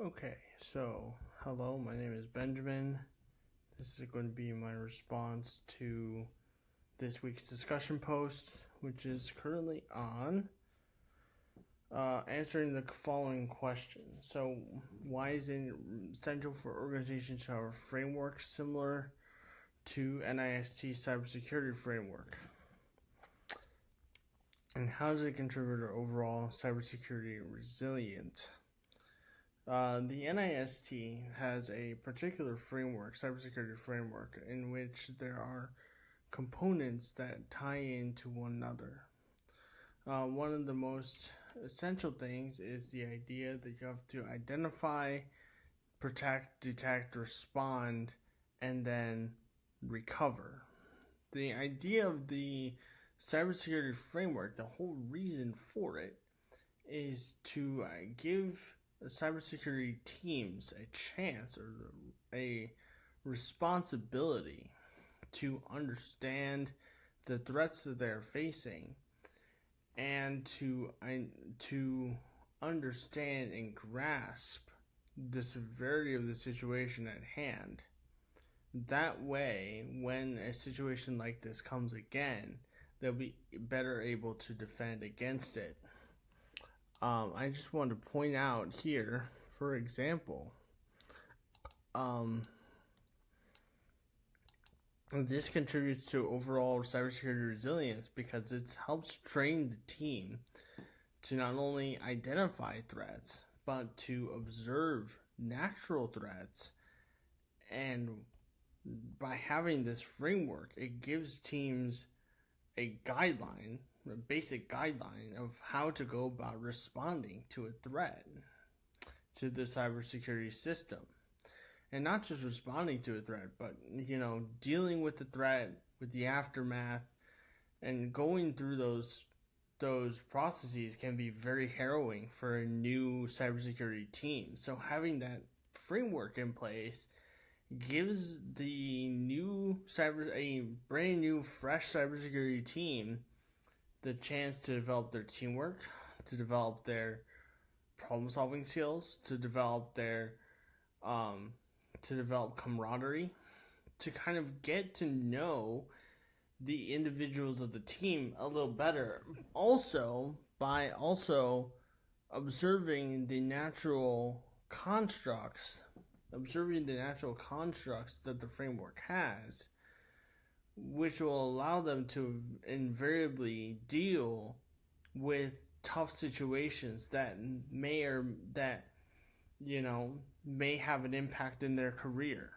Okay, so hello, my name is Benjamin. This is going to be my response to this week's discussion post, which is currently on answering the following question. So, why is it essential for organizations to have a framework similar to NIST cybersecurity framework? And how does it contribute to overall cybersecurity resilience? The NIST has a particular framework, cybersecurity framework, in which there are components that tie into one another. One of the most essential things is the idea that you have to identify, protect, detect, respond, and then recover. The idea of the cybersecurity framework, the whole reason for it, is to give cybersecurity teams a chance or a responsibility to understand the threats that they're facing and to understand and grasp the severity of the situation at hand. That way, when a situation like this comes again, they'll be better able to defend against it. I just want to point out here, for example, this contributes to overall cybersecurity resilience because it helps train the team to not only identify threats, but to observe natural threats. And by having this framework, it gives teams a guideline, a basic guideline of how to go about responding to a threat to the cybersecurity system. And not just responding to a threat, but dealing with the threat, with the aftermath, and going through those processes can be very harrowing for a new cybersecurity team. So having that framework in place gives the a brand new, fresh cybersecurity team the chance to develop their teamwork, to develop their problem-solving skills, to develop their camaraderie, to kind of get to know the individuals of the team a little better. Also, by observing the natural constructs that the framework has, which will allow them to invariably deal with tough situations that may have an impact in their career.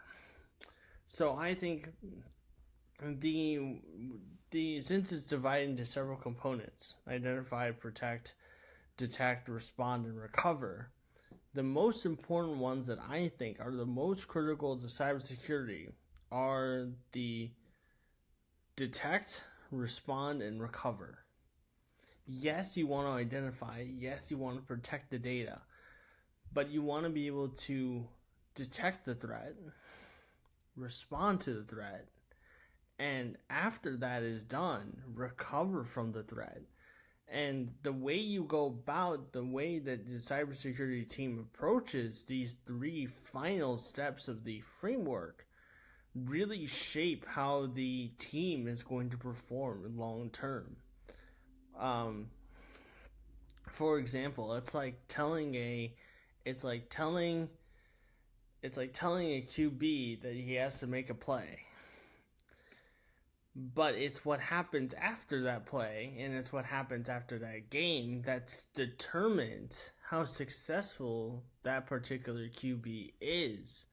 So I think since it's divided into several components: identify, protect, detect, respond, and recover. The most important ones that I think are the most critical to cybersecurity are the detect, respond, and recover. Yes, you want to identify. Yes, you want to protect the data. But you want to be able to detect the threat, respond to the threat, and after that is done, recover from the threat. And the way you go about, the way that the cybersecurity team approaches these three final steps of the framework really shape how the team is going to perform long term. For example, it's like telling a QB that he has to make a play. But it's what happens after that play, and it's what happens after that game that's determined how successful that particular QB is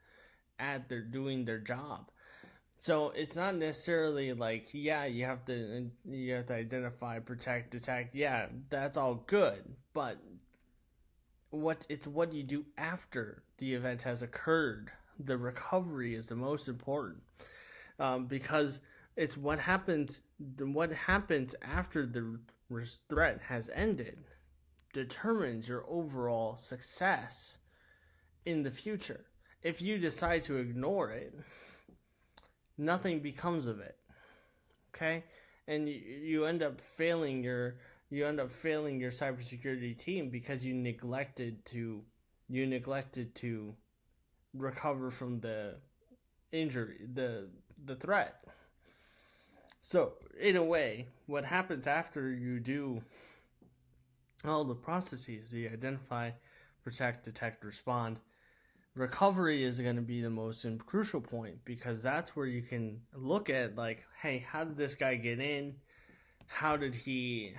at doing their job. So it's not necessarily like, yeah, you have to identify, protect, detect. Yeah, that's all good, but what you do after the event has occurred, the recovery is the most important, because it's what happens after the threat has ended determines your overall success in the future. If you decide to ignore it, nothing becomes of it. Okay? And you end up failing your cybersecurity team because you neglected to you neglected to recover from the injury, the threat. So, in a way, what happens after you do all the processes, the identify, protect, detect, respond, recovery is going to be the most crucial point, because that's where you can look at, like, hey, how did this guy get in? How did he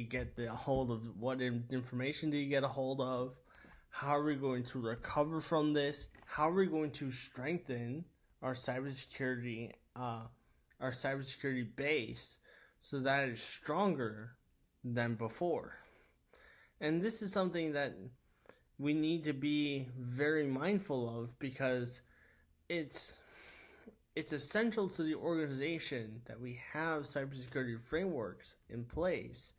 get the hold of, what information did he get a hold of? How are we going to recover from this? How are we going to strengthen our cybersecurity base so that it's stronger than before? And this is something that we need to be very mindful of, because it's essential to the organization that we have cybersecurity frameworks in place.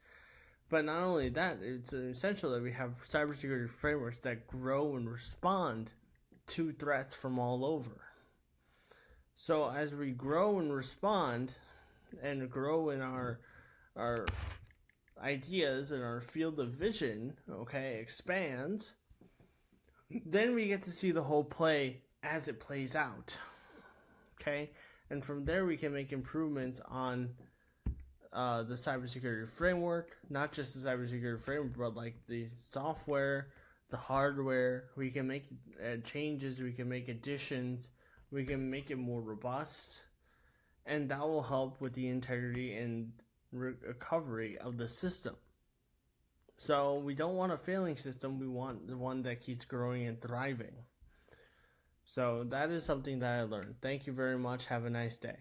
But not only that, it's essential that we have cybersecurity frameworks that grow and respond to threats from all over. So as we grow and respond and grow in our ideas and our field of vision, expands, then we get to see the whole play as it plays out. And from there we can make improvements on the cybersecurity framework, not just the cybersecurity framework, but like the software, the hardware. We can make changes, we can make additions, we can make it more robust, and that will help with the integrity and recovery of the system. So we don't want a failing system, we want the one that keeps growing and thriving. So that is something that I learned. Thank you very much. Have a nice day.